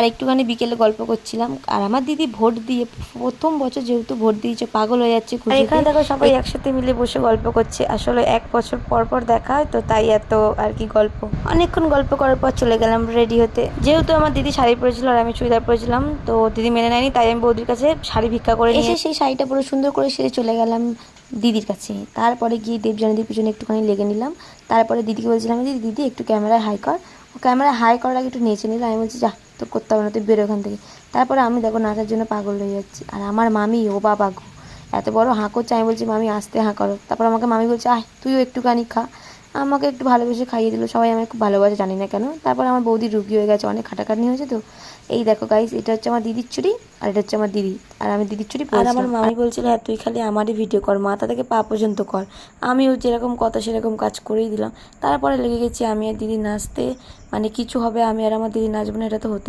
আর একটুখানি বিকেলে গল্প করছিলাম। আর আমার দিদি ভোট দিয়ে প্রথম বছর যেহেতু ভোট দিয়েছে, পাগল হয়ে যাচ্ছে খুশিতে। এখানে দেখো সবাই একসাথে মিলে বসে গল্প করছে। আসলে 1 বছর পর পর দেখা হয় তো, তাই এত আর কি গল্প। অনেকক্ষণ গল্প করার পর চলে গেলাম রেডি হতে। যেহেতু আমার দিদি শাড়ি পরেছিল আর আমি চুড়িদার পরেছিলাম, তো দিদি মেনে নেয়নি, তাই আমি বৌদির কাছে শাড়ি ভিক্ষা করে নিয়ে এসে সেই শাড়িটা পুরো সুন্দর করে সেরে চলে গেলাম দিদির কাছে। তারপরে গিয়ে দেবযানীদির পিছনে একটুখানি লেগে নিলাম। তারপরে দিদিকে বলছিলাম, দিদি একটু ক্যামেরায় হাই কর। ও ক্যামেরায় হাই করার আগে একটু নেচে নিল। আমি বলছি, যা, তোর করতে হবে না, তুই বেরো ওখান থেকে। তারপরে আমি দেখো নাচার জন্য পাগল হয়ে যাচ্ছি। আর আমার মামি, ও বাবা গো, এত বড় হাঁ করছে। আমি বলছি, মামি আস্তে হাঁ করো। তারপর আমাকে মামি বলছে, আয় তুইও একটুখানি খা। আমাকে একটু ভালোবেসে খাইয়ে দিল। সবাই আমাকে খুব ভালোবাসে, জানি না কেন। তারপর আমার বৌদি রুগী হয়ে গেছে, অনেক খাটাখাটনি হয়েছে তো। এই দেখো গাইস, এটা হচ্ছে আমার দিদির চুড়ি, আর এটা হচ্ছে আমার দিদি। আর আমি দিদির চুড়ি পরেছিলাম। আর আমার মামি বলছিল, হ্যাঁ তুই খালি আমারই ভিডিও কর, মাথা থেকে পা পর্যন্ত কর। আমিও যেরকম কথা সেরকম কাজ করেই দিলাম। তারপরে লেগে গেছি আমি আর দিদি নাচতে। মানে কিছু হবে, আমি আর আমার দিদি নাচবো না, এটা তো হতেই